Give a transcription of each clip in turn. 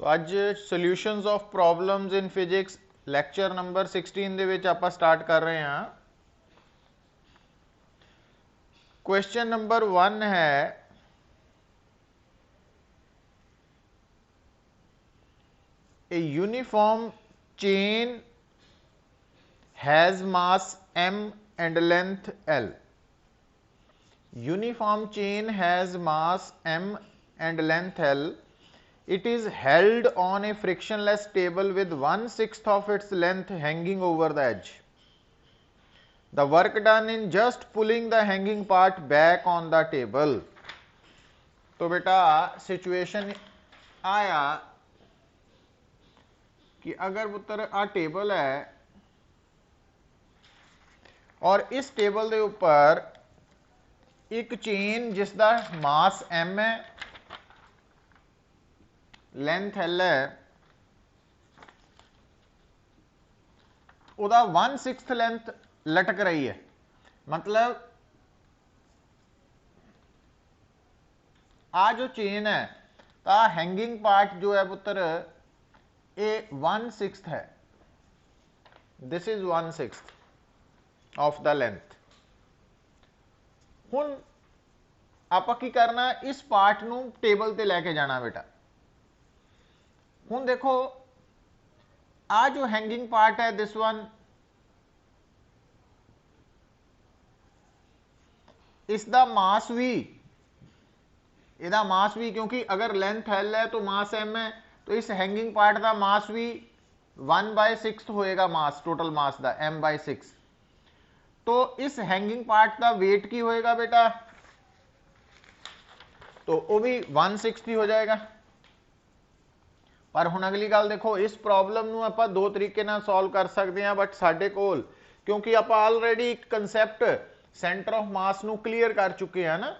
तो अज solutions of problems in physics lecture number 16 ਦੇ ਵਿੱਚ ਆਪਾਂ स्टार्ट कर रहे हैं। क्वेश्चन नंबर 1 है a uniform chain has mass m and length l. Uniform chain has mass m and length l. It is held on a frictionless table with 1/6 of its length hanging over the edge. The work done in just pulling the hanging part back on the table. तो बेटा situation आया कि अगर पुत्र आ table है और इस table के ऊपर एक चेन जिसका मास m है, लेंथ एल है, उदा 1/6 लेंथ लटक रही है। मतलब आ जो चेन है तो हैंगिंग पार्ट जो है पुत्र ये 1/6 है। This is 1/6 of the length. हुण आपां की करना, इस पार्ट नूं टेबल ते लैके जाना बेटा। हुण देखो आ जो हैंगिंग पार्ट है दिस वन, इसका मास भी, इसका मास भी, क्योंकि अगर लेंथ एल है तो मास एम है, तो इस हैंगिंग पार्ट का मास भी 1/6 होएगा, मास टोटल मास का m/6। तो इस हैंगिंग पार्ट का वेट की होएगा बेटा, तो वो भी 1/6 ही हो जाएगा। पर हुण अगली गल देखो, इस प्रॉब्लम नूं आपां दो तरीके नाल सॉल्व कर सकते हैं, बट साडे कोल क्योंकि आपां ऑलरेडी एक कंसैप्ट सेंटर ऑफ मास नूं क्लीयर कर चुके हैं ना,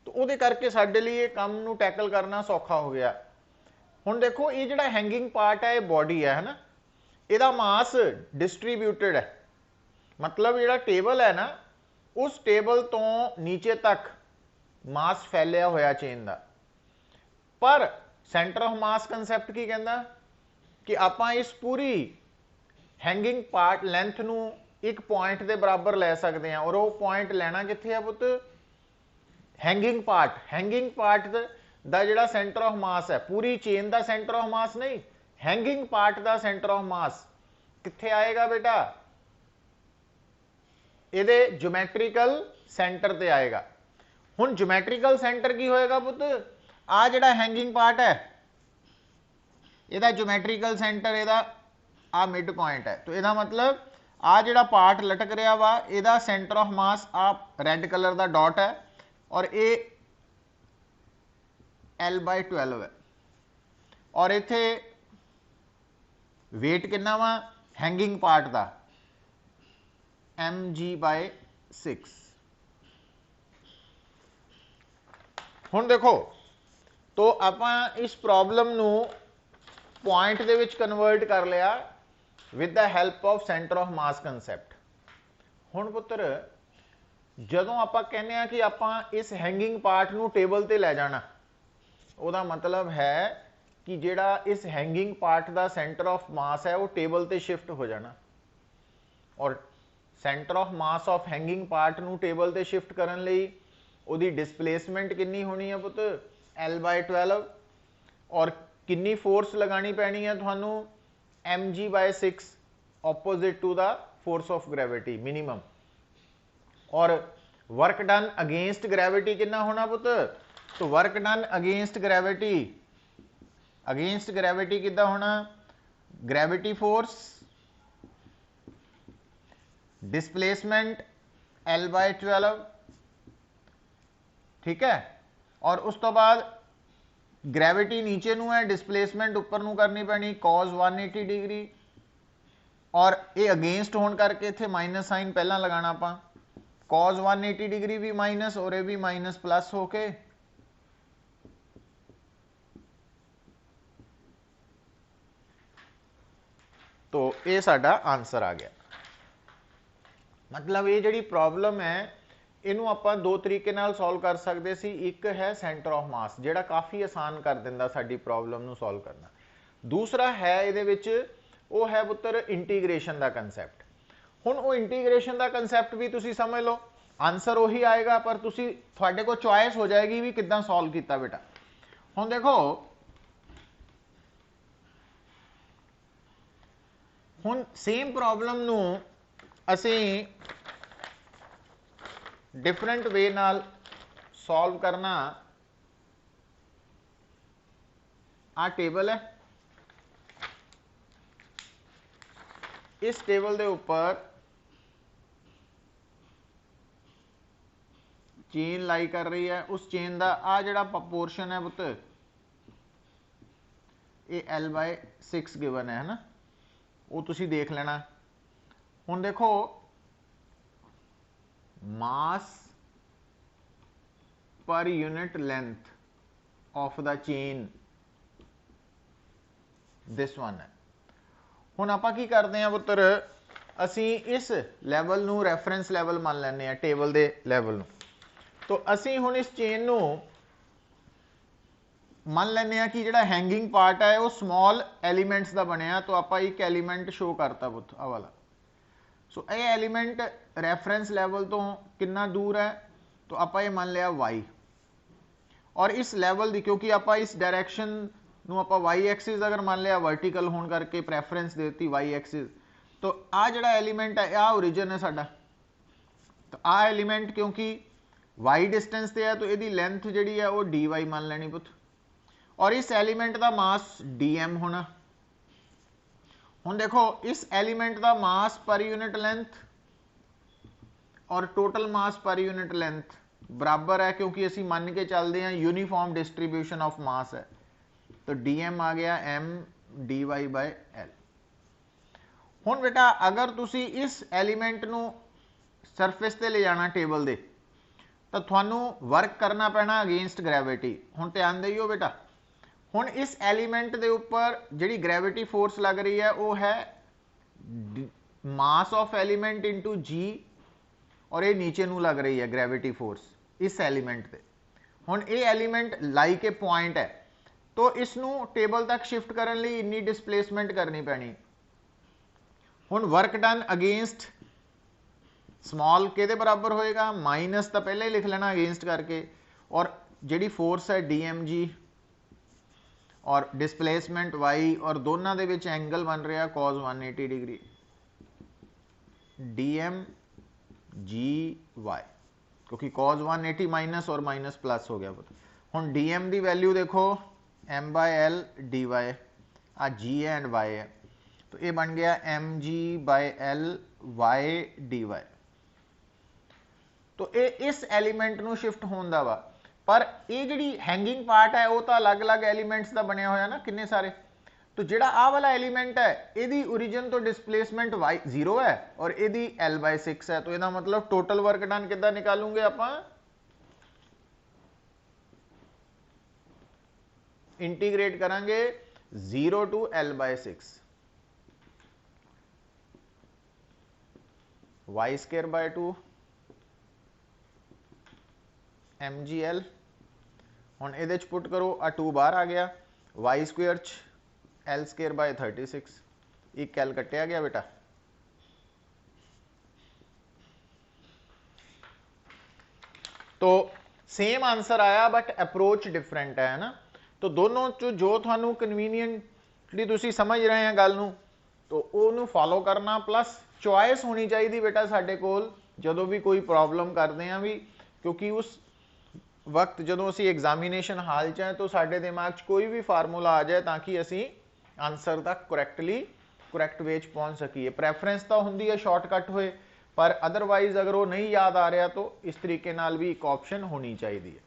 तो उहदे करके साडे लई इह काम नूं टैकल करना सौखा हो गया। हुण देखो ये जिहड़ा हैंगिंग पार्ट है, ये बॉडी है ना, इहदा मास डिस्ट्रीब्यूटेड है। मतलब जिहड़ा टेबल है ना, उस टेबल तो नीचे तक मास फैलिया होया चेन दा। पर सेंटर ऑफ मास कंसैप्ट की कहंदा कि आपां इस पूरी हैंगिंग पार्ट लेंथ नूं एक पॉइंट के बराबर लै सकते हैं, और वो पॉइंट लेना कित्थे है पुत? Hanging part. हैंगिंग पार्ट दा जिहड़ा सेंटर ऑफ मास है, पूरी चेन का सेंटर ऑफ मास नहीं, हैंगिंग पार्ट का सेंटर ऑफ मास कित्थे आएगा बेटा? इहदे ज्योमैट्रिकल सेंटर ते आएगा। हुण ज्योमैट्रिकल सेंटर की होएगा पुत? आ जिहड़ा हैंगिंग पार्ट है, इहदा ज्योमैट्रिकल सेंटर इहदा आ मिड पॉइंट है। तो इहदा मतलब आ जिहड़ा पार्ट लटक रहा वा, इहदा सेंटर ऑफ मास आ रेड कलर का डॉट है, और ये L/12 है। और इत्थे वेट कितना वा हैंगिंग पार्ट का? mg/6। हुण देखो, तो आपां इस प्रॉब्लम नूं पॉइंट दे विच कन्वर्ट कर लिया with the help of centre of mass concept. हुण पुत्र जदों आपां कहने आ कि आपां इस हैंगिंग पार्ट नूं टेबल ते लै जाना, उहदा मतलब है कि जिहड़ा इस हैंगिंग पार्ट का सेंटर ऑफ मास है वो टेबल ते शिफ्ट हो जाना। और centre of mass of hanging part नूं टेबल ते शिफ्ट करन लई उहदी डिस्प्लेसमेंट कितनी होनी है पुत? L/12। और कितनी फोर्स लगानी पैनी है तुहानू? mg/6 opposite to the force of gravity minimum. और वर्क डन अगेंस्ट ग्रेविटी कितना होना पुत? तो work done against gravity, against gravity कितना होना? ग्रेविटी फोर्स, डिस्प्लेसमेंट L/12, ठीक है। और उस तो बाद ग्रेविटी नीचे नू है, डिस्प्लेसमेंट उपर नू करनी पैनी cos 180 डिग्री, और ये अगेंस्ट होने करके इत्थे माइनस साइन पहला लगाना आपां। cos 180 डिग्री भी माइनस और ये भी माइनस प्लस होके तो ये साडा आंसर आ गया। मतलब ये जिहड़ी प्रॉब्लम है इनू आपां दो तरीके नाल सॉल्व कर सकते सी। एक है सेंटर ऑफ मास, जिहड़ा काफ़ी आसान कर दिंदा साडी प्रॉब्लम नू सॉल्व करना। दूसरा है ਇਹਦੇ ਵਿੱਚ ਉਹ ਹੈ ਪੁੱਤਰ ਇੰਟੀਗ੍ਰੇਸ਼ਨ ਦਾ ਕਨਸੈਪਟ। ਹੁਣ ਉਹ ਇੰਟੀਗ੍ਰੇਸ਼ਨ ਦਾ ਕਨਸੈਪਟ ਵੀ ਤੁਸੀਂ ਸਮਝ ਲਓ, ਆਨਸਰ ਉਹੀ ਆਏਗਾ, ਪਰ ਤੁਸੀਂ ਤੁਹਾਡੇ ਕੋਲ ਚੁਆਇਸ ਹੋ ਜਾਏਗੀ ਵੀ ਕਿੱਦਾਂ ਸੋਲਵ ਕੀਤਾ ਬੇਟਾ। ਹੁਣ ਦੇਖੋ ਹੁਣ ਸੇਮ ਪ੍ਰੋਬਲਮ ਨੂੰ ਅਸੀਂ डिफरेंट वे नाल सॉल्व करना। आ टेबल है, इस टेबल के ऊपर चेन लाई कर रही है, उस चेन का आ जिहड़ा पोर्शन है पुत्त ये L/6 गिवन है ना, वो तुसी देख लेना। हुण देखो mass per unit length of the chain this one है। हुण आपां की करते हैं पुत्र, असी इस लैवल नूं रेफरेंस लैवल मान लैंदे हैं, टेबल दे लैवल नूं। तो असी हुण इस चेन नूं मान लैंदे हैं कि जिहड़ा हैंगिंग पार्ट है वो स्मॉल एलीमेंट्स का बनिया। तो आपां एक एलीमेंट शो करता पुੱਤ आ वाला। सो ये एलीमेंट रेफरेंस लैवल तो कितना दूर है, तो आप ये मान लिया y, और इस लैवल की क्योंकि आप इस डायरैक्शन नूं आप y एक्सिस अगर मान लिया वर्टिकल होने करके प्रैफरेंस देती y एक्सिस, तो आ जिहड़ा एलीमेंट है आ ओरिजिन है साडा। तो आ एलीमेंट क्योंकि y डिस्टेंस से है तो इसकी लेंथ जिहड़ी है वो dy मान लेनी पुੱਤ, और इस एलीमेंट का मास dm होना। हुण देखो इस एलीमेंट का मास पर यूनिट लेंथ और total mass per unit length बराबर है, क्योंकि असी मान के चलते हैं यूनीफॉर्म डिस्ट्रीब्यूशन ऑफ मास है। तो dm आ गया m dy/l। हुण बेटा अगर तुसी इस एलीमेंट नूं सरफेस ते ले जाना टेबल दे, तो तुहानूं वर्क करना पैना अगेंस्ट ग्रैविटी। हुण ध्यान देइयो बेटा, हुण इस एलीमेंट के उपर जिहड़ी ग्रैविटी फोर्स लग रही है वो है मास ऑफ एलीमेंट इंटू जी, और ये नीचे नूं लग रही है ग्रैविटी फोर्स इस एलीमेंट पे। हुण ये एलीमेंट लाई के पॉइंट है, तो इसनूं टेबल तक शिफ्ट करने लई इन्नी डिस्प्लेसमेंट करनी पैनी। हुण वर्क डन अगेंस्ट स्मॉल किहदे बराबर होएगा, माइनस तो पहले ही लिख लेना अगेंस्ट करके, और जिहड़ी फोर्स है DMG और डिस्प्लेसमेंट y, और दोनों दे विच एंगल बन रहा cos 180 डिग्री, DMGY, क्योंकि cos 180 माइनस और माइनस प्लस हो गया। हुण DM की वैल्यू देखो m/l dy, आ g है एंड y है, तो ये बन गया mg/l y dy। तो ये इस एलीमेंट नूं शिफ्ट होने दा वा, पर ये जिहड़ी हैंगिंग पार्ट है वो तो अलग अलग एलीमेंट्स का बनया होया ना, किन्ने सारे। तो जिहड़ा आ वाला एलीमेंट है इहदी ओरिजिन तो डिस्प्लेसमेंट y 0 है और इहदी L/6 है। तो इसका मतलब टोटल वर्क डन कितना निकालूंगे आपां, इंटीग्रेट करांगे 0 टू L/6 y²/2 mgl। हुण इहदे च पुट करो, आ 2 बाहर आ गया, y² L²/36, एक L कटिया गया बेटा। तो सेम आंसर आया बट अप्रोच डिफरेंट है ना। तो दोनों चो जो थानू कन्वीनियंटली तुसी समझ रहे हैं गल नू, तो उन्होंने फॉलो करना, प्लस चॉइस होनी चाहिए बेटा साडे कोल जदों भी कोई प्रॉब्लम करते हैं भी, क्योंकि उस वक्त जो असी एग्जामिनेशन हाल च है तो साडे दिमाग च कोई भी फार्मूला आ जाए ताकि असी आंसर तक करैक्ट वे च पहुँच सकीए। प्रैफरेंस तो होंदी है शॉर्टकट होए, पर अदरवाइज अगर वो नहीं याद आ रहा तो इस तरीके नाल भी एक ऑप्शन होनी चाहिए।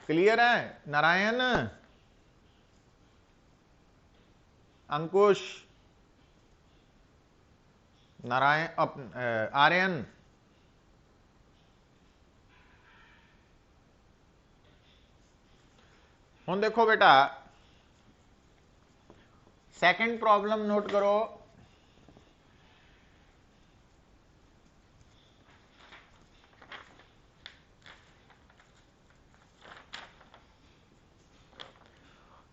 क्लियर है नारायण, अंकुश, नारायण, आर्यन? हुण देखो बेटा सेकंड प्रॉब्लम नोट करो।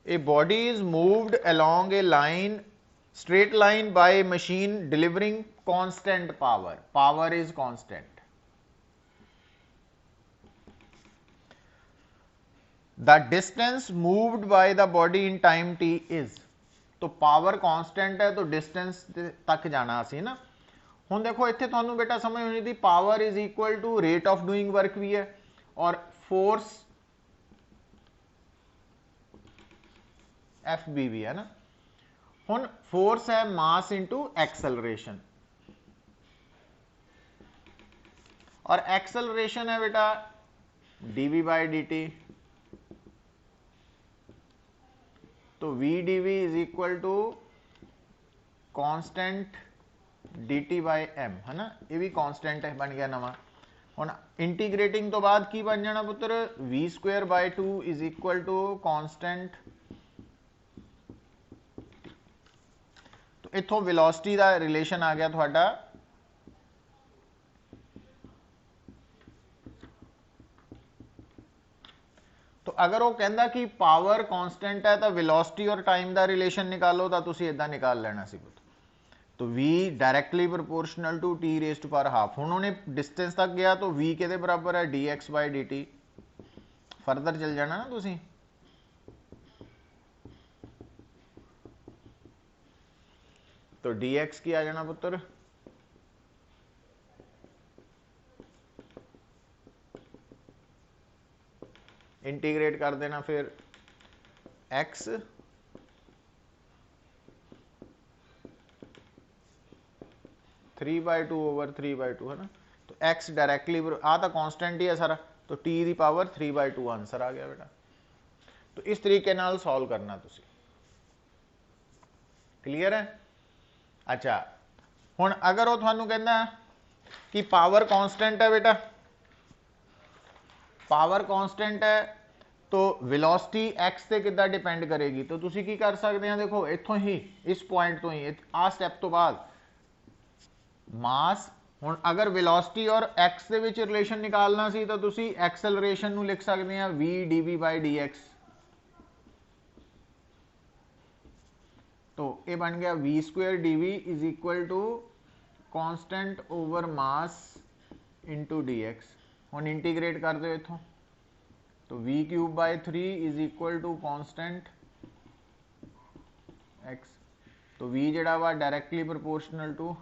A body is moved along a line, straight line by a machine delivering constant power. Power is constant. The distance moved by the body in time t is. तो power constant है तो distance तक जाना असी ना। हुण देखो इत्थे तुहानू बेटा समझ होनी थी power is equal to rate of doing work भी है और फोर्स एफ बी भी है ना। हुण फोर्स है मास इंटू एक्सेलरेशन और एक्सेलरेशन है बेटा डीवी बाई डी टी। तो v d v is equal to constant d t by m है ना। ये भी कॉन्स्टेंट है बन गया नवा। हुण इंटीग्रेटिंग तो बाद की बन जाना पुत्र v square by 2 is equal to constant. तो इथों वेलोसिटी का रिलेशन आ गया थोड़ा तो अगर वो कहता कि पावर कांस्टेंट है तो वेलोसिटी और टाइम का रिलेशन निकालो तो तुसी इदा निकाल लेना सी। तो v directly proportional to t raise to power half. हुण उन्हें डिस्टेंस तक गया तो v के बराबर है dx बाई dt। फर्दर चल जाना ना तुसी। तो dx की आ जाना पुत्र इंटीग्रेट कर देना फिर x 3/2 ओवर 3/2 है ना। तो x डायरेक्टली आ तो कॉन्स्टेंट ही है सारा तो t की पावर 3/2 आंसर आ गया बेटा। तो इस तरीके नाल सॉल्व करना तुसी। क्लीयर है। अच्छा हुण अगर वो तुहानू कहना कि पावर कांस्टेंट है बेटा पावर कांस्टेंट है तो वेलोसिटी x से कितना डिपेंड करेगी। तो तुसी की कर सकते हैं देखो इथों ही इस पॉइंट तो ही आ स्टेप तो बाद मास। हुण अगर वेलोसिटी और x ਦੇ ਵਿੱਚ रिलेशन निकालना सी तो तुसी एक्सेलरेशन ਨੂੰ लिख सकते हैं v dv by dx। तो ये बन गया v square dv is equal to constant over mass into dx। हुण इंटीग्रेट कर दो इथों तो v cube by 3 is equal to constant x। तो v जिहड़ा वा डायरेक्टली प्रोपोर्शनल टू।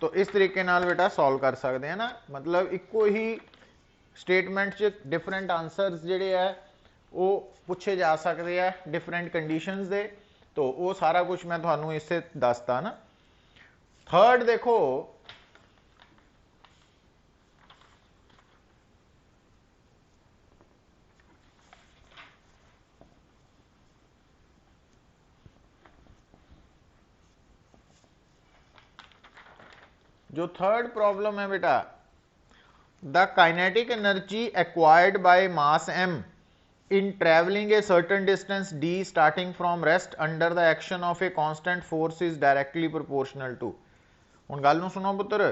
तो इस तरीके नाल बेटा सॉल्व कर सकते हैं ना। मतलब इको ही स्टेटमेंट च डिफरेंट आंसर्स जिहड़े है वो पूछे जा सकते हैं डिफरेंट कंडीशंस दे। तो वो सारा कुछ मैं तुहानू इससे दसता ना। थर्ड देखो जो थर्ड प्रॉब्लम है बेटा the kinetic energy acquired by mass m in traveling a certain distance d starting from rest under the action of a constant force is directly proportional to। हुण गल नूं सुनो पुत्र।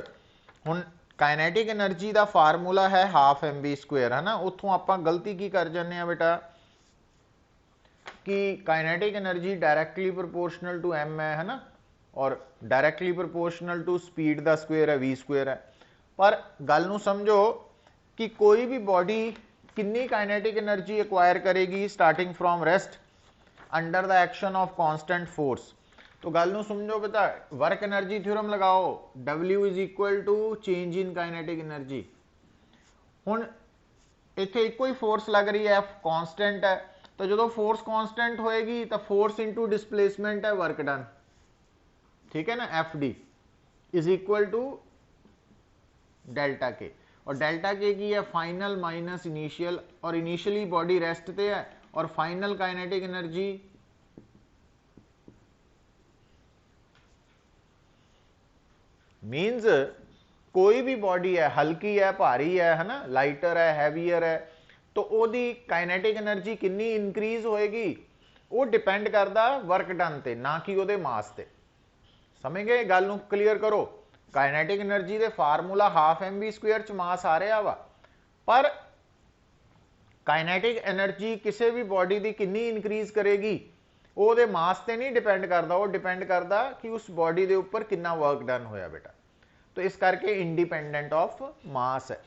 हुण काइनेटिक एनर्जी का formula है हाफ mv स्क्वेयर है ना। उत्थों आपां गलती की कर जाने आ बेटा कि kinetic energy directly proportional to m है ना और डायरेक्टली प्रोपोर्शनल टू स्पीड का स्क्वेयर है v स्क्वेयर है। पर गल नूं समझो कि कोई भी बॉडी कितनी काइनेटिक एनर्जी एक्वायर करेगी starting from rest under the action of constant force. तो गल नूं समझो बेटा वर्क एनर्जी थ्योरम लगाओ W is equal to change in kinetic energy. हुण इत्थे इक्को ही फोर्स लग रही है कांस्टेंट है तो जो फोर्स कांस्टेंट होएगी तो फोर्स इंटू डिस्प्लेसमेंट है वर्क डन। ठीक है ना। F d is equal to delta k और डेल्टा के की है फाइनल माइनस इनिशियल और इनिशियली बॉडी रेस्ट पे है और फाइनल काइनेटिक एनर्जी मीन्स कोई भी बॉडी है हल्की है भारी है ना लाइटर है हैवीयर है तो ओदी काइनेटिक एनर्जी कितनी इंक्रीज होएगी वो डिपेंड करता वर्क डन ते ना कि ओदे मास ते। समझ गए गल नूं क्लीयर करो। काइनेटिक एनर्जी दे फार्मूला हाफ mv स्क्वेयर च मास आ रहा वा पर काइनेटिक एनर्जी किसी भी बॉडी की कितनी इंक्रीज करेगी वो दे मास ते नहीं डिपेंड करता, वो डिपेंड करता कि उस बॉडी के उपर कितना वर्क डन होया बेटा। तो इस करके इंडिपेंडेंट ऑफ मास है,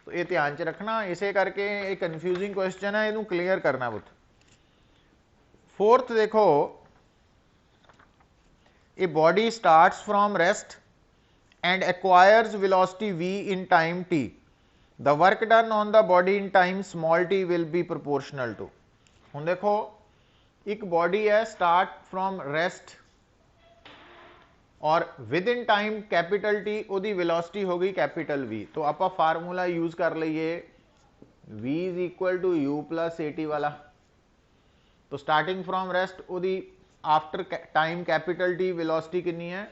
तो ये ध्यान च रखना। इसे करके एक कन्फ्यूजिंग क्वेश्चन है, इनू क्लीयर करना पुत। फोर्थ देखो, a body starts from rest and acquires velocity v in time t, the work done on the body in time small t will be proportional to। हुन देखो एक बॉडी है start from rest और with in time capital T ओदी velocity हो गई capital V. तो आप फार्मूला यूज कर लीए v is equal to u plus a t वाला। तो स्टार्टिंग फ्रॉम रेस्ट ओदी after time capital T velocity कितनी है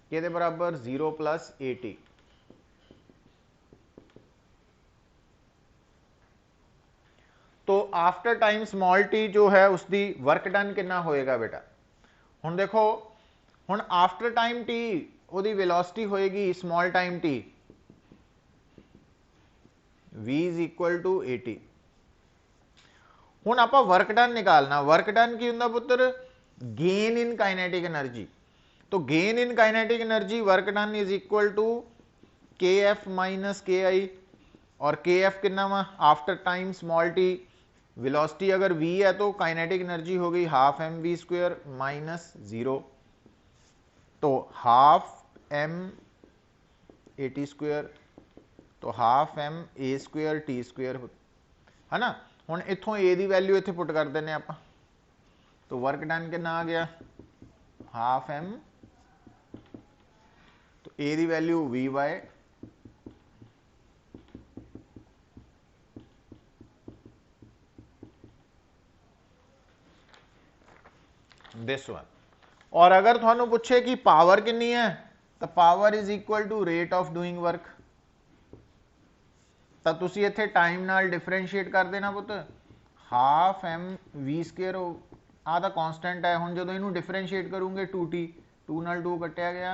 के बराबर 0 प्लस ए टी। तो आफ्टर टाइम स्मॉल टी जो है उसकी वर्क डन कितना होएगा बेटा। हुन देखो हुन आफ्टर टाइम टी ओदी वेलोसिटी होएगी small time t v is equal to a t. हुन आपां वर्क डन निकालना, वर्क डन की हुंदा पुत्र गेन इन काइनेटिक एनर्जी। तो gain in kinetic energy work done is equal to k f minus k i, और k f कितना वा after time small t. Velocity अगर v है तो काइनेटिक एनर्जी हो गई half M v square minus 0। तो half M A T square, तो half M A square T square है ना। हुण इत्थों ए दी वैल्यू इत्थे पुट कर देने आपां, तो वर्क डन कितना आ गया हाफ एम, तो ए दी value V by this one. और अगर थानू पूछे कि पावर कितनी है तो power is equal to rate of doing work. तो तुसी इत्थे टाइम नाल डिफरेंशिएट कर देना पुत, हाफ एम वी स्केयर आ दा कांस्टेंट है। हुण जदों इनू डिफरेंशिएट करूंगे 2t, 2 नाल 2 कटिया गया,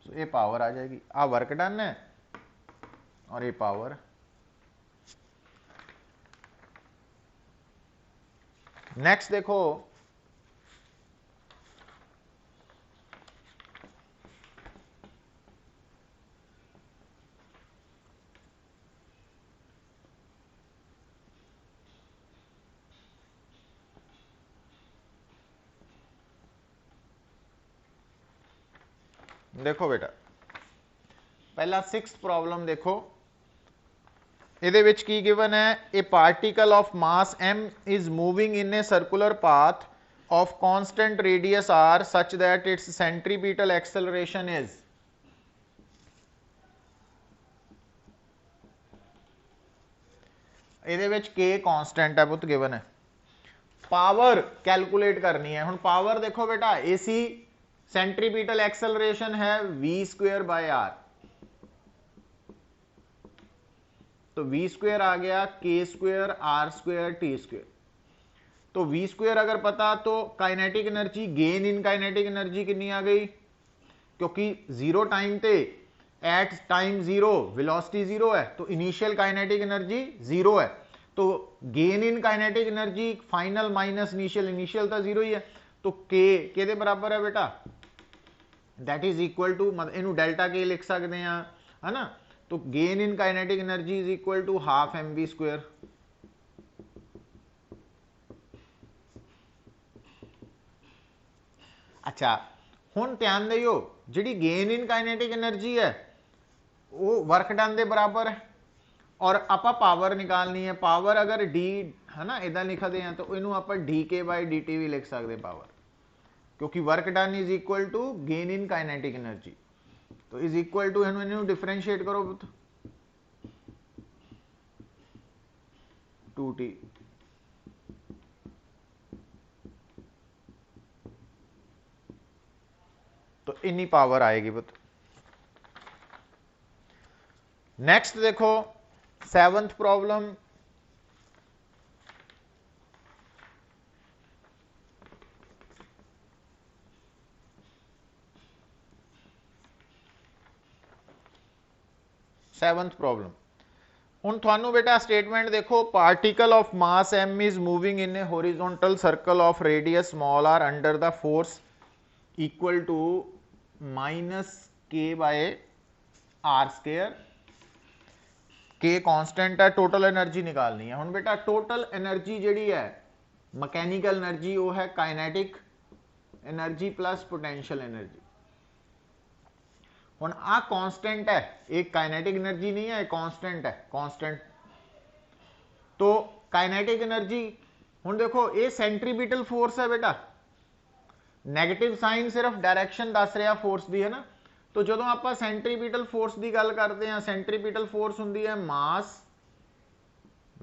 ये पावर आ जाएगी। आ वर्क डन है और ये पावर। नेक्स्ट देखो, देखो बेटा पहला 6th प्रॉब्लम देखो, ਇਹਦੇ ਵਿੱਚ ਕੀ गिवन है, ए particle of mass m is moving in a circular path of constant radius r such that its centripetal acceleration is। ਇਹਦੇ ਵਿੱਚ k कांस्टेंट है पुत गिवन है। पावर कैलकुलेट करनी है। हुण पावर देखो बेटा ac सेंट्रीपिटल एक्सेलरेशन है v स्क्वायर बाय r, तो v स्क्वायर आ गया k square r square T square. तो v स्क्वायर अगर पता तो kinetic energy gain in kinetic energy कितनी आ गई, क्योंकि जीरो टाइम ते at time zero velocity zero है, तो इनिशियल काइनेटिक एनर्जी जीरो है। तो gain in kinetic energy final minus initial, initial तो जीरो ही है, तो के दे बराबर है बेटा, दैट इज इक्वल टू इनू डेल्टा के लिख सकते हैं है ना। तो gain in kinetic energy is equal to half M v square. अच्छा हुण ध्यान दियो, जी गेन इन काइनेटिक एनर्जी है वो वर्क डन के बराबर है, और आप पावर निकालनी है। पावर अगर डी है ना इदा लिखते हैं तो इनू आप डी के बाय डी टी भी लिख सकते पावर, क्योंकि work done is equal to gain in kinetic energy. तो इज इक्वल टू इनू डिफरेंशिएट करो 2t, तो इन्नी पावर आएगी पुत। नेक्स्ट देखो 7th प्रॉब्लम, 7th प्रॉब्लम। हुण तुहानू बेटा स्टेटमेंट देखो, particle of mass m is moving in a horizontal circle of radius small r under the force equal to -k by r square. k constant है, total energy निकालनी है। हुण बेटा total energy जिहड़ी है मैकेनिकल एनर्जी वो है kinetic energy plus potential energy. हुण आ कांस्टेंट है, एक काइनेटिक एनर्जी नहीं है, कांस्टेंट है, कांस्टेंट। तो काइनेटिक एनर्जी हुण देखो ये सेंट्रीपिटल फोर्स है बेटा, नैगेटिव साइन सिर्फ डायरैक्शन दस रहा फोर्स दी है ना। तो जो आप सेंट्रीपिटल फोर्स की गल करते हैं, सेंट्रीपिटल फोर्स होंगी है मास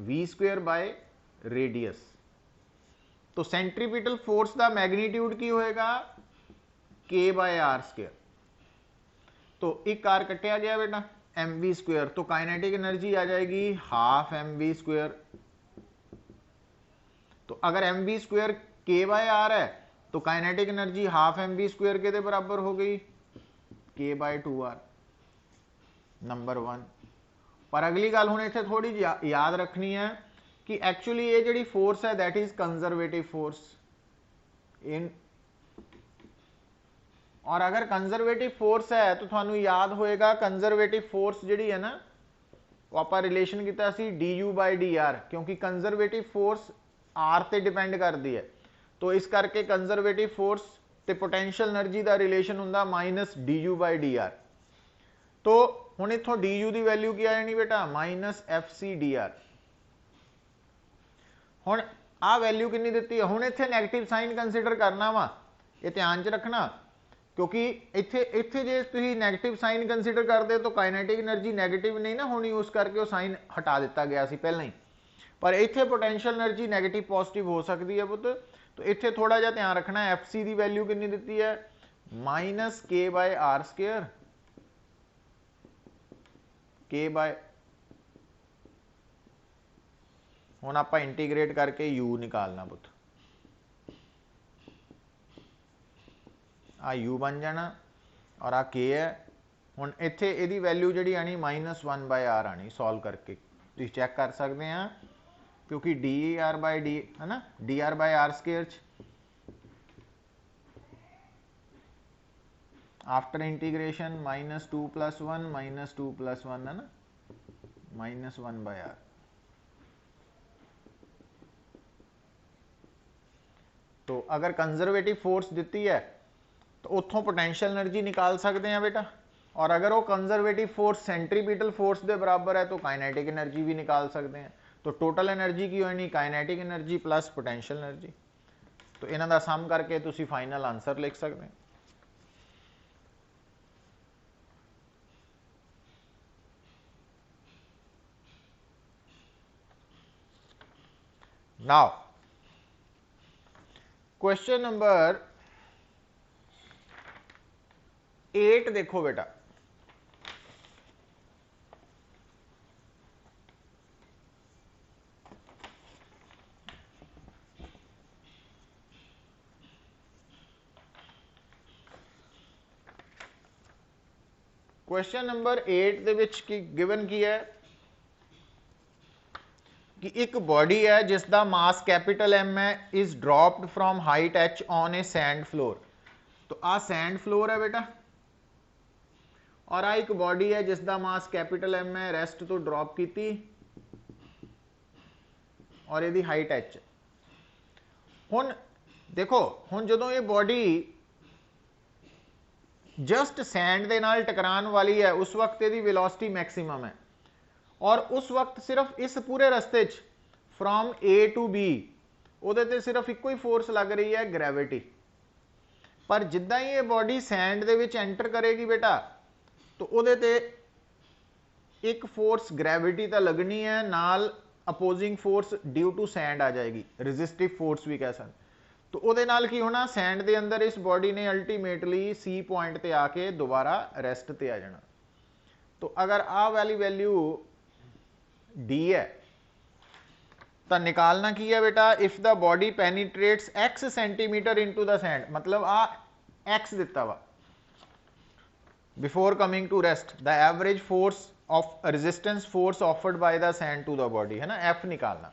v² बाय रेडियस। तो सेंट्रीपिटल फोर्स का मैग्नीट्यूड की होएगा k बाय r स्क्वायर। तो एक r कटिया गया बेटा mv², तो काइनेटिक एनर्जी आ जाएगी हाफ mv²। तो अगर mv² k बाय r है तो काइनेटिक एनर्जी हाफ mv² के बराबर हो गई k बाय 2r, नंबर 1। पर अगली गल हुण इत्थे थोड़ी याद रखनी है कि एक्चुअली ये जिहड़ी फोर्स है that is conservative force in, और अगर कंजरवेटिव फोर्स है तो थानू याद होएगा कंजरवेटिव फोर्स जिहड़ी है ना वो आपां रिलेशन कीता सी du बाय dr, क्योंकि कंजरवेटिव फोर्स r ते डिपेंड करती है। तो इस करके कंजरवेटिव फोर्स ते पोटेंशियल एनर्जी का रिलेशन हुंदा -du बाय dr। तो हुण इत्थों du की वैल्यू की आ जानी बेटा -fc/dr। हुण आ वैल्यू कितनी दित्ती है, हुण इत्थे नैगेटिव साइन कंसीडर करना वा, ये ध्यान च रखना, क्योंकि इत्थे जे तुसीं नैगेटिव साइन कंसीडर करते तो काइनेटिक एनर्जी नैगेटिव नहीं ना होनी, उस करके वो साइन हटा दिता गया सी पहले ही। पर इत्थे पोटेंशियल एनर्जी नैगेटिव पॉजिटिव हो सकती है पुत। तो इत्थे थोड़ा जिहा ध्यान रखना है, एफ सी की वैल्यू कितनी दित्ती है -k by r square, k by, हुण आपां इंटीग्रेट करके u निकालना पुत, आ u बन जाना और आ k है। हुण इत्थे इहदी वैल्यू जिहड़ी आनी -1 बाय r आनी, सॉल्व करके तुसीं चैक कर सकते हैं, क्योंकि dr बाय d है ना, dr by r square after integration -2 + 1 -2 + 1 है ना, -1 बाय r। तो अगर कंजरवेटिव फोर्स दी है तो उत्थों पोटेंशियल एनर्जी निकाल सकते हैं बेटा, और अगर वो कंजरवेटिव फोर्स सेंट्रीपिटल फोर्स के बराबर है तो काइनेटिक एनर्जी भी निकाल सकते हैं। तो टोटल एनर्जी की होनी kinetic energy plus potential energy. तो इन्हां दा सम करके तुसीं फाइनल आंसर लिख सकते हैं। नाउ क्वेश्चन नंबर 8 देखो बेटा, क्वेश्चन नंबर 8 दे विच की गिवन की है कि एक बॉडी है जिसका मास कैपिटल M है, is dropped from height h on A sand floor. तो आ सैंड फ्लोर है बेटा, और आ एक बॉडी है जिसका मास कैपिटल M है, रेस्ट तो ड्रॉप की और यदि हाइट h। हुण देखो, हुण जदों ये बॉडी जस्ट सैंड दे नाल टकरान वाली है उस वक्त यदि वेलोसिटी मैक्सिमम है, और उस वक्त सिर्फ इस पूरे रस्ते फ्रॉम A टू B उहदे ते सिर्फ इको ही फोर्स लग रही है ग्रैविटी। पर जिद्दां ही ये बॉडी सैंड दे विच एंटर करेगी बेटा तो उहदे ते एक फोर्स ग्रैविटी तो लगनी है, नाल opposing force due to sand आ जाएगी, रेजिस्टिव फोर्स भी कह सकते। तो उहदे नाल की होना, सैंड दे अंदर इस बॉडी ने अल्टीमेटली C पॉइंट ते आके दोबारा रेस्ट ते आ जाना। तो अगर आ वाली वैल्यू D है तो निकालना की है बेटा, if the body penetrates x centimetre into the sand, मतलब आ x दिता वा before coming to rest, the average force of resistance force offered by the sand to the body है ना, एफ निकालना।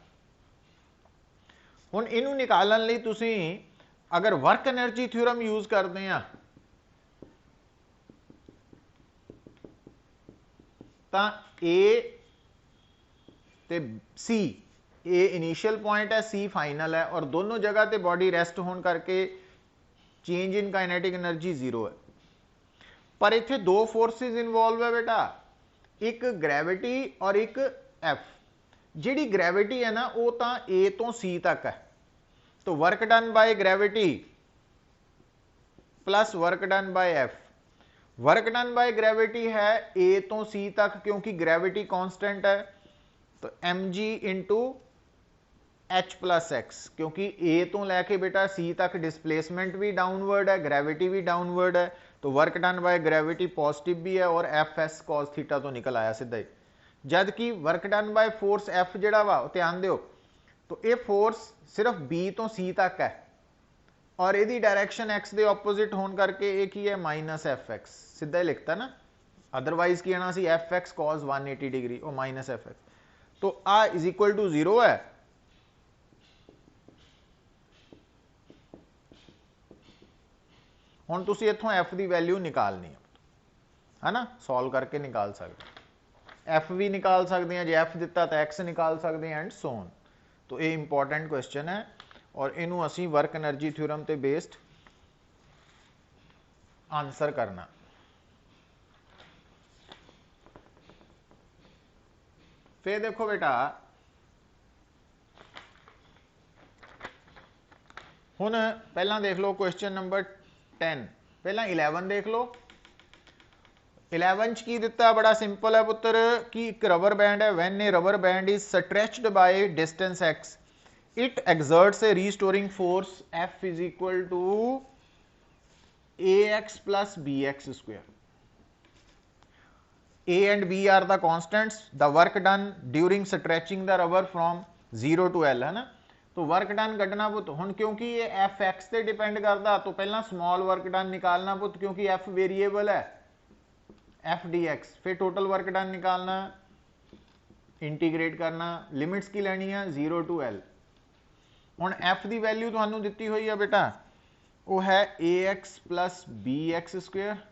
हुण इनू निकालण लई तुसीं अगर वर्क एनर्जी थ्योरम यूज करते हैं तो ए ते सी, ए इनिशियल पॉइंट है, सी फाइनल है, और दोनों जगह ते बॉडी रेस्ट होने करके change in kinetic energy zero है। पर इत्थे दो फोर्सेस इन्वॉल्व है बेटा, एक ग्रेविटी और एक एफ। जिहड़ी ग्रेविटी है ना वो तो ए तो सी तक है, तो work done by gravity plus work done by F. Work done by gravity है ए तो सी तक क्योंकि ग्रेविटी कांस्टेंट है, तो m g into h plus x, क्योंकि ए तो लैके बेटा सी तक डिस्प्लेसमेंट भी डाउनवर्ड है, ग्रेविटी भी डाउनवर्ड है, तो work done by gravity positive भी है और एफ एस कॉस थीटा तो निकल आया सीधा ही। जबकि work done by force F जिहड़ा वा ध्यान दिओ, तो ये फोर्स सिर्फ बी तो सी तक है और यदि डायरेक्शन एक्स के ऑपोजिट होने करके ये की है माइनस एफ एक्स, सीधा ही लिखता ना, अदरवाइज की आना सी एफ एक्स कॉस 180 डिग्री और माइनस एफ एक्स, तो आ इज इक्वल टू 0 है। हुण तुसीं इत्थों एफ की वैल्यू निकालनी है ना, सॉल्व करके निकाल सकते, एफ भी निकाल सकते हैं, जो एफ दिता तो एक्स निकाल सकते हैं एंड सो ऑन। तो ये इंपॉर्टेंट क्वेश्चन है और इनू असी वर्क एनर्जी थ्योरम ते बेस्ड आंसर करना। फिर देखो बेटा, हुण पहला देख लो क्वेश्चन नंबर 10, पहला 11 देख लो। 11 की दिता, बड़ा सिंपल है पुत्र, कि एक रबर बैंड है, when a rubber band is stretched by distance x it exerts a restoring force f is equal to a x plus B x square. A and B are the constants, the work done during stretching the rubber from 0 to L है ना, तो work done कढ़ना पुत, हुण क्योंकि ये F x से depend करता तो पहला स्मॉल वर्क डन निकालना पुत, क्योंकि एफ वेरिएबल है, एफ डी एक्स, फिर टोटल वर्क डन निकालना, इंटीग्रेट करना, लिमिट्स की लेनी है 0 to L। हुण एफ की वैल्यू तुहानू दिती हुई है बेटा, वो है A x plus B X square,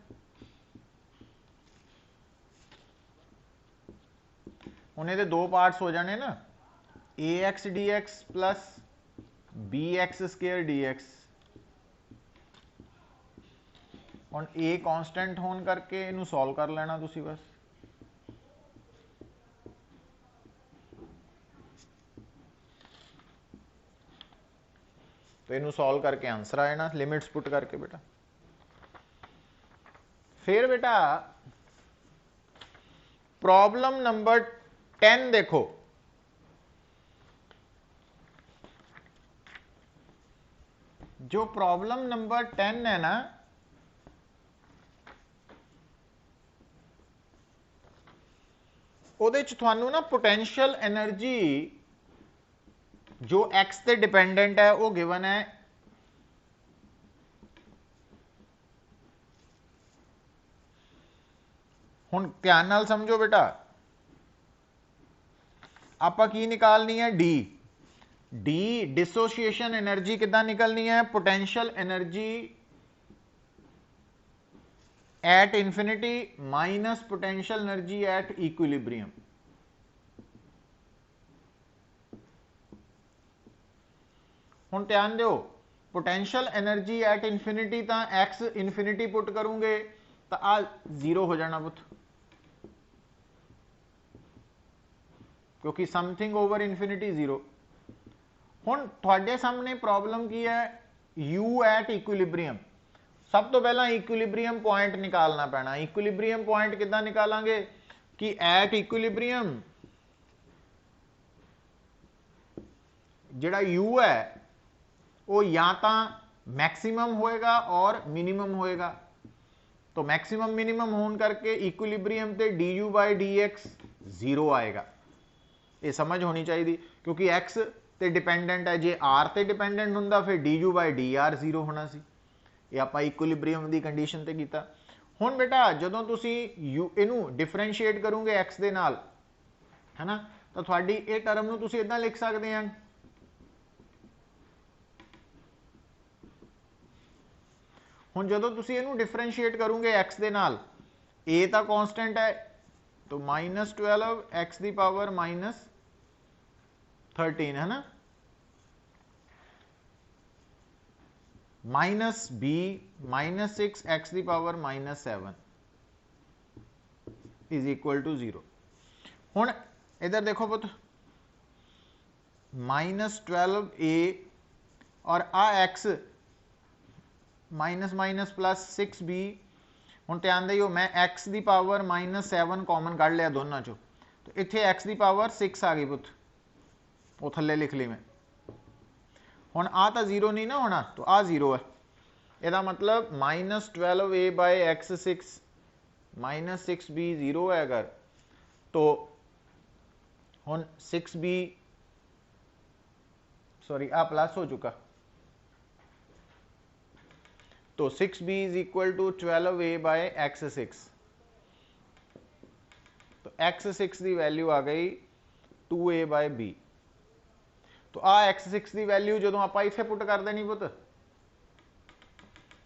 उन्हें दे दो पार्ट्स हो जाने ना, A X D X plus B X square D X. और ए कांस्टेंट होने करके इनू सॉल्व कर लेना तुसी बस। तो इनू सॉल्व करके आंसर आए ना, लिमिट्स पुट करके बेटा। फिर बेटा प्रॉब्लम नंबर 10 देखो, जो प्रॉब्लम नंबर 10 है ना, ਉਹਦੇ ਚ ਤੁਹਾਨੂੰ ना पोटेंशियल एनर्जी जो एक्स ਤੇ डिपेंडेंट है वो गिवन है हुण ध्यान नाल समझो बेटा, आपां की निकालनी है डी। डी डिसोसिएशन एनर्जी किद्दां निकलनी है, potential energy at infinity minus potential energy at equilibrium. हुण ध्यान दो, पोटेंशियल एनर्जी एट इंफिनिटी तो एक्स इंफिनिटी पुट करूंगे तो आ 0 हो जाना पुत, क्योंकि समथिंग ओवर इंफिनिटी 0। हुण तुहाडे सामने प्रॉब्लम की है, यू एट इक्विलिब्रियम। सब तो पहला इक्विलिब्रियम पॉइंट निकालना पैना। इक्विलिब्रियम पॉइंट किद्दां निकालांगे कि एट इक्विलिब्रियम जिहड़ा यू है वो या तो मैक्सिमम होएगा और मिनिमम होएगा, तो मैक्सिमम मिनिमम होने करके इक्विलिब्रियम ते D you by D x 0 आएगा। ये समझ होनी चाहिए, क्योंकि एक्स ते डिपेंडेंट है, जे आर ते डिपेंडेंट हुंदा फिर D you by D R 0 होना सी। ये आपां इक्विलिब्रियम की कंडीशन ते कीता। ਹੁਣ ਬੇਟਾ ਜਦੋਂ ਤੁਸੀਂ ਇਹਨੂੰ ਡਿਫਰੈਂਸ਼ੀਏਟ ਕਰੋਗੇ x ਦੇ ਨਾਲ, ਹੈ ਨਾ, ਤਾਂ ਤੁਹਾਡੀ ਇਹ ਟਰਮ ਨੂੰ ਤੁਸੀਂ ਇਦਾਂ ਲਿਖ ਸਕਦੇ ਆ, ਹੁਣ ਜਦੋਂ ਤੁਸੀਂ ਇਹਨੂੰ ਡਿਫਰੈਂਸ਼ੀਏਟ ਕਰੋਗੇ x ਦੇ ਨਾਲ, a ਤਾਂ ਕਾਂਸਟੈਂਟ ਹੈ, तो -12 x ਦੀ ਪਾਵਰ -13 है ना, minus b -6 x the power -7 is equal to 0। ਹੁਣ इधर देखो पुत, -12a और आ x माइनस प्लस 6b। ਹੁਣ ਧਿਆਨ ਦਿਓ, मैं x ਦੀ ਪਾਵਰ -7 ਕਾਮਨ ਕੱਢ ਲਿਆ ਦੋਨਾਂ ਚੋਂ, तो ਇੱਥੇ x ਦੀ ਪਾਵਰ 6 आ गई पुत, वो थले लिख ली मैं। ਹੁਣ आ तो 0 नहीं ना होना, तो आ 0 है, ਇਹਦਾ मतलब -12a बाय x6 -6b 0 है अगर, तो ਹੁਣ 6b सॉरी आ प्लस हो चुका, तो 6b is equal to 12a bye x6, तो x6 की वैल्यू आ गई 2a बाय b। तो आ x6 की वैल्यू जो आप इसे पुट कर देनी पुत,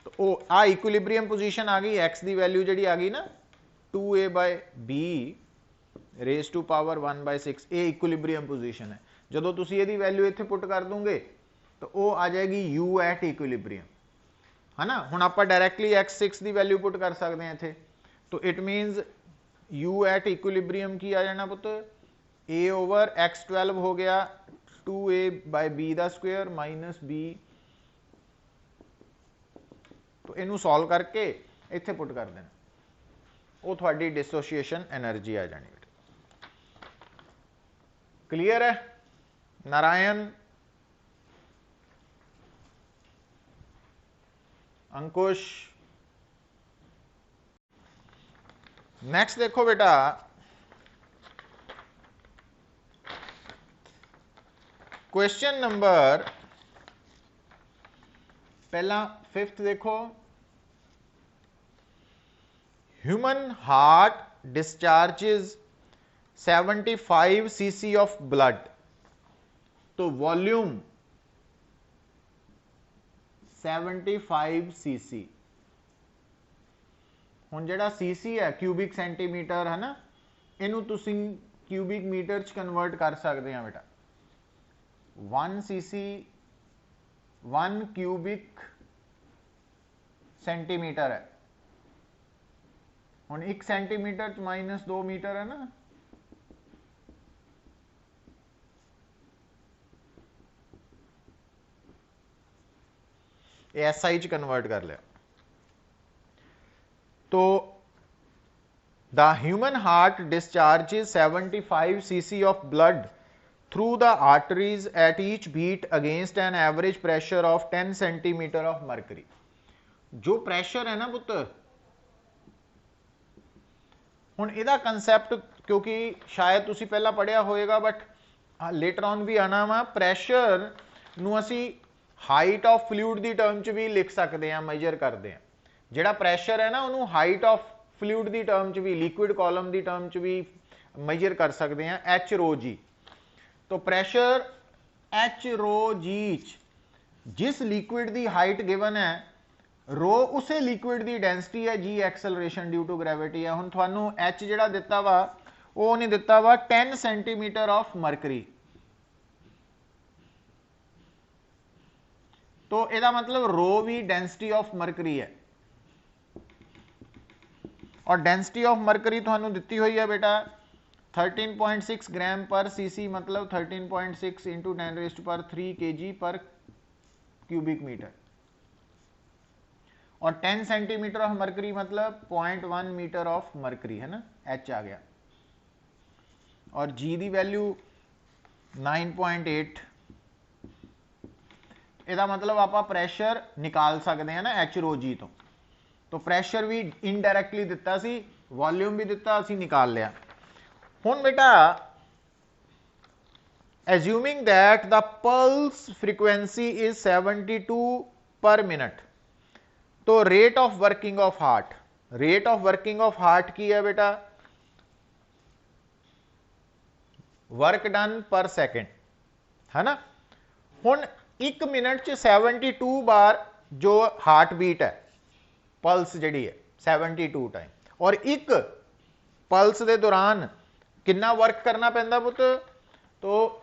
तो वो आ इक्विलिब्रियम पोजीशन आ गई, x की वैल्यू जी आ गई ना 2a बाय b रेज टू पावर 1/6, ये इक्विलिब्रियम पोजीशन है। जो तुम ये वैल्यू इतने पुट कर दोगे तो वो आ जाएगी u एट इक्विलिब्रियम, है ना। हुण आप डायरैक्टली x6 की वैल्यू पुट कर सकते हैं इतने, तो इट मीनस u एट इक्विलिब्रियम की आ जाना पुत, a ओवर x12 हो गया 2a बाय b का स्क्वेयर माइनस b, तो इनू सॉल्व करके इत्थे पुट कर देना, वो थोड़ी डिसोसीएशन एनर्जी आ जानी। क्लियर है नारायण, अंकुश? नेक्स्ट देखो बेटा, क्वेश्चन नंबर पहला 5th देखो, human heart discharges 75 cc of blood, तो वॉल्यूम 75 cc। हुण जिहड़ा cc है क्यूबिक सेंटीमीटर है ना, इनू तुसीं क्यूबिक मीटर च कन्वर्ट कर सकते हैं बेटा। 1 cc 1 क्यूबिक सेंटीमीटर है, हुण 1 सेंटीमीटर च -2 मीटर है ना, SI च कन्वर्ट कर लिया। तो the human heart discharges 75 cc of blood through the arteries at each beat against an average pressure of 10 centimetre of mercury. जो प्रेशर है ना पुत्र, हुण इहदा कंसैप्ट क्योंकि शायद तुसी पहला पढ़िया होएगा, बट लेटर ऑन भी आना वा, प्रैशर नूं असीं हाइट ऑफ फ्लूइड की टर्म च भी लिख सकते हैं, मेजर करते हैं। जिहड़ा प्रैशर है ना उन्होंने हाइट ऑफ फ्लूइड की टर्म च भी, लिक्विड कॉलम की टर्म च भी मेजर कर सकते हैं, एच रो जी। तो प्रैशर एच रो जी जिस लिक्विड की हाइट गिवन है, रो उसे लिक्विड की डेंसिटी है, जी एक्सेलरेशन ड्यू टू ग्रेविटी है। हुण तुहानूं एच जिहड़ा दिता वा वो नहीं दिता वा 10 सेंटीमीटर ऑफ मरकरी, तो इसका मतलब रो भी डेंसिटी ऑफ मरकरी है, और डेंसिटी ऑफ मरकरी तुहानू दिती हुई है बेटा 13.6 ग्राम पर सीसी, मतलब 13.6 इंटू 10⁻³ kg पर क्यूबिक मीटर, और 10 सेंटीमीटर ऑफ मरकरी मतलब 0.1 मीटर ऑफ मरकरी, है ना, एच आ गया, और जी की वैल्यू 9.8। इसका मतलब आप प्रैशर निकाल सकते हैं ना एच रो जी तो प्रैशर भी इनडायरैक्टली दिता सी, वॉल्यूम भी दिता, असी निकाल लिया। हुण बेटा assuming that the pulse frequency is 72 per minute, तो rate of working of heart, rate of working of heart की है बेटा, वर्क डन पर सेकेंड, है ना। हुण 1 मिनट च 72 बार जो हार्ट बीट है, पल्स जिहड़ी है 72 टाइम, और एक पल्स के दौरान कितना वर्क करना पैंदा पुत, तो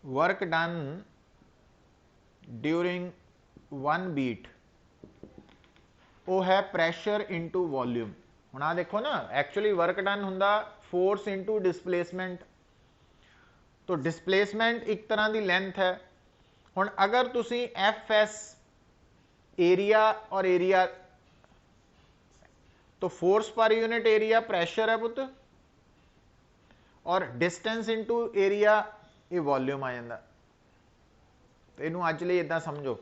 वर्क डन ड्यूरिंग 1 बीट वो है प्रैशर इंटू वॉल्यूम। हुण आ देखो ना, एक्चुअली वर्क डन हुंदा फोर्स इंटू डिस्प्लेसमेंट, तो डिस्प्लेसमेंट एक तरह की लेंथ है। हुण अगर तुसी एफ एस एरिया और एरिया, तो force per unit area pressure है पुत, और डिस्टेंस इंटू एरिया ये वॉल्यूम आ जाता। तो इनू अज लई इदां समझो,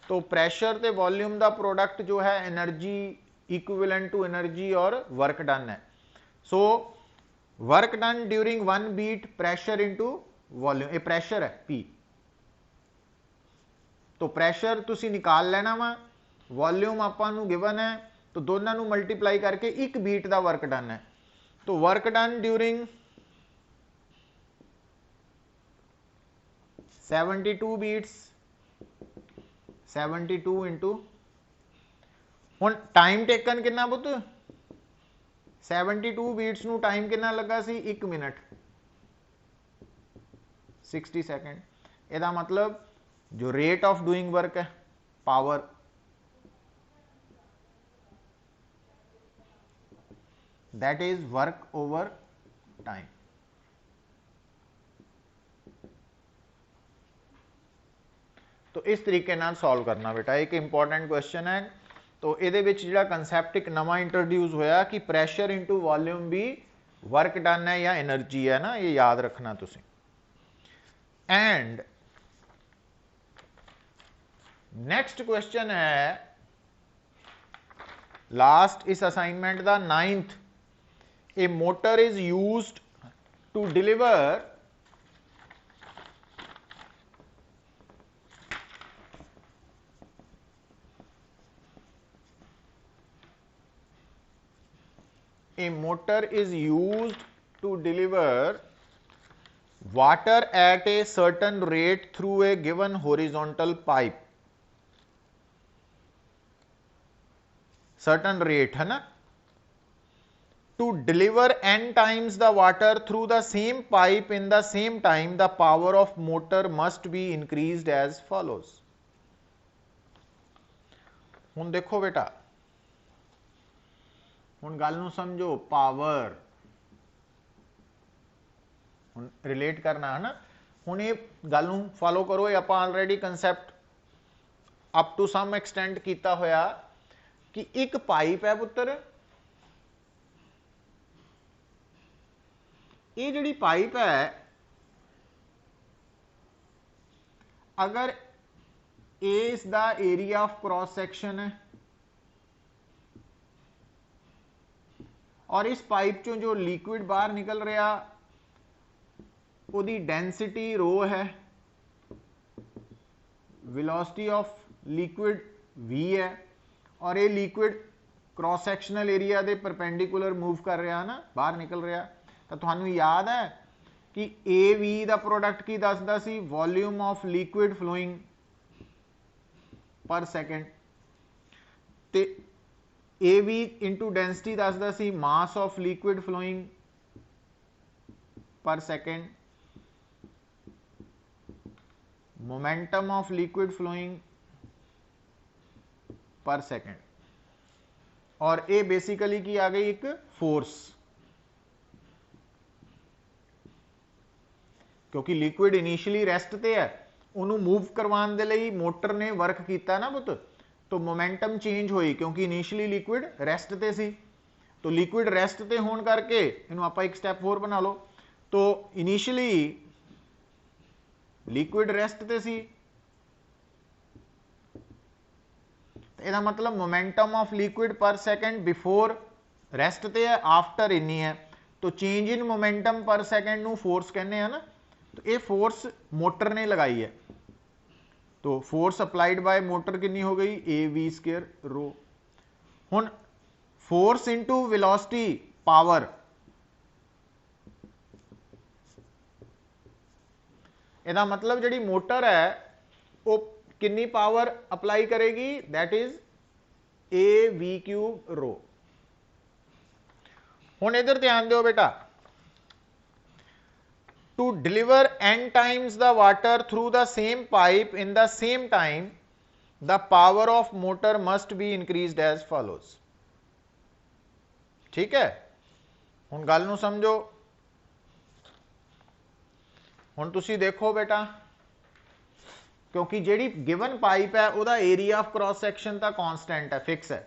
तो प्रैशर ते वॉल्यूम का प्रोडक्ट जो है एनर्जी इक्विवेलेंट टू एनर्जी और वर्क डन है। So work done during 1 beat pressure into volume, ये प्रैशर है पी। तो प्रैशर तुसी निकाल लेना वा, वॉल्यूम आपां नूं गिवन है, तो दोनों नूं मल्टीप्लाई करके 1 बीट का वर्क डन है। तो work done during 72 beats, 72 into, हुण टाइम टेकन कितना पुत, 72 बीट्स नूं टाइम कितना लगा सी, 1 मिनट 60 सेकेंड। इसका मतलब जो रेट ऑफ डूइंग वर्क है, power, that is work over time. तो इस तरीके नाल सॉल्व करना बेटा, एक इंपॉर्टेंट क्वेश्चन है। तो ये जो कंसैप्ट एक नवा इंट्रोड्यूस होया कि प्रैशर इंटू वॉल्यूम भी वर्क डन है या एनर्जी है ना, ये याद रखना तुसी। एंड नेक्स्ट क्वेश्चन है लास्ट इस असाइनमेंट का 9th। A motor is used to deliver a motor is used to deliver water at a certain rate through a given horizontal pipe, certain rate है ना, to deliver n times the water through the same pipe in the same time, the power of motor must be increased as follows। हुण देखो बेटा, हुण गल नूं समझो, power हुण रिलेट करना है ना। हुण ये गल नूं फॉलो करो, ये आपां already concept up to some extent कीता होया कि एक पाइप है पुत्र, ये जिहड़ी पाइप है, अगर इसका एरिया ऑफ क्रॉस सेक्शन है और इस पाइप चों जो लिक्विड बाहर निकल रहा उसकी डेंसिटी रो है, वेलोसिटी ऑफ लिक्विड v है, और ये लिक्विड क्रॉस सैक्शनल एरिया के परपेंडिकुलर मूव कर रहा ना, बाहर निकल रहा, तो तुहानू याद है कि ए वी का प्रोडक्ट की दसदा सी, volume of liquid flowing per second, ते ए वी इंटू डेंसिटी दसदा सी mass of liquid flowing per second, momentum of liquid flowing per second, और ये बेसिकली की आ गई एक फोर्स, क्योंकि लिक्विड इनिशियली रेस्ट ते है, उन्होंने मूव करवाने दे लई मोटर ने वर्क किया ना पुत, तो मोमेंटम चेंज हुई क्योंकि इनिशियली लिक्विड रेस्ट ते सी। तो लिक्विड रेस्ट ते होने करके इन्हों आप एक स्टैप होर बना लो, तो इनिशियली लिक्विड रेस्ट ते सी, इसका मतलब मोमेंटम ऑफ लिक्विड पर सेकेंड बिफोर रेस्ट ते है, आफ्टर इन्नी है, तो चेंज इन मोमेंटम पर सेकेंड नू फोर्स कहने हैं ना। तो ये फोर्स मोटर ने लगाई है, तो फोर्स अप्लाइड बाय मोटर कितनी हो गई, ए वी स्क्वायर रो। हुन फोर्स इंटू वेलोसिटी पावर, ਇਹਦਾ मतलब ਜਿਹੜੀ मोटर है वो कितनी पावर अप्लाई करेगी, that is A V cube rho. हुन इधर ध्यान दो बेटा, to deliver n times the water through the same pipe in the same time, the power of motor must be increased as follows। ठीक है, हुन गल नूं समझो। हुन तुसी देखो बेटा, क्योंकि जिहड़ी गिवन पाइप है उहदा एरिया ऑफ क्रॉस सैक्शन तां कांस्टेंट है, फिक्स है,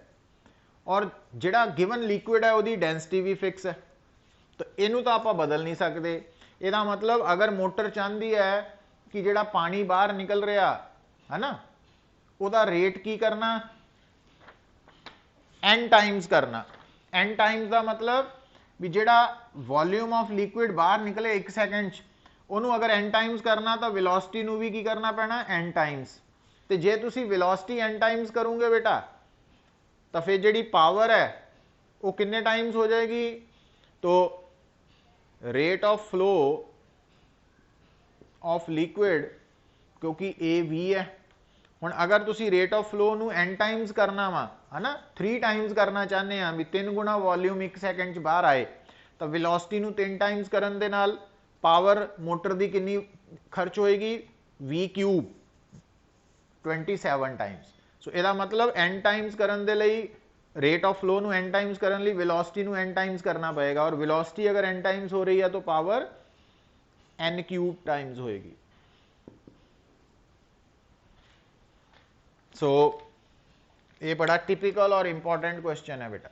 और जिहड़ा गिवन लिक्विड है उहदी डेंसिटी भी फिक्स है, तो इहनूं तां आपां बदल नहीं सकते। ਇਹਦਾ मतलब अगर मोटर चाहती है कि ਜਿਹੜਾ पानी बाहर निकल रहा है ना, ਉਹਦਾ रेट की करना, n टाइम्स करना। n टाइम्स का मतलब भी ਜਿਹੜਾ वॉल्यूम ऑफ लिक्विड बाहर निकले 1 सेकंड च, ਉਹਨੂੰ अगर n टाइम्स करना तो वेलोसिटी ਨੂੰ भी की करना पैना n टाइम्स। तो जे तुसी वेलोसिटी n टाइम्स करोगे बेटा, तो फिर ਜਿਹੜੀ पावर है वो कितने टाइम्स हो जाएगी, तो rate of flow of liquid, क्योंकि ए वी है। हुण अगर तुसी रेट ऑफ फ्लो नू n टाइम्स करना वा है ना, 3 टाइम्स करना चाहते हैं भी 3 गुना वॉल्यूम 1 सेकंड च बाहर आए, तो वेलोसिटी नू 3 टाइम्स करन दे नाल पावर मोटर दी कितनी खर्च होएगी, वी क्यूब 27 टाइम्स। सो ਇਹਦਾ मतलब n टाइम्स करन दे लई रेट ऑफ फ्लो नू n टाइम्स करन लई वेलोसिटी नू n टाइम्स करना पएगा, और वेलोसिटी अगर n टाइम्स हो रही है तो पावर n क्यूब टाइम्स होएगी। सो ये बड़ा टिपिकल और इंपॉर्टेंट क्वेश्चन है बेटा।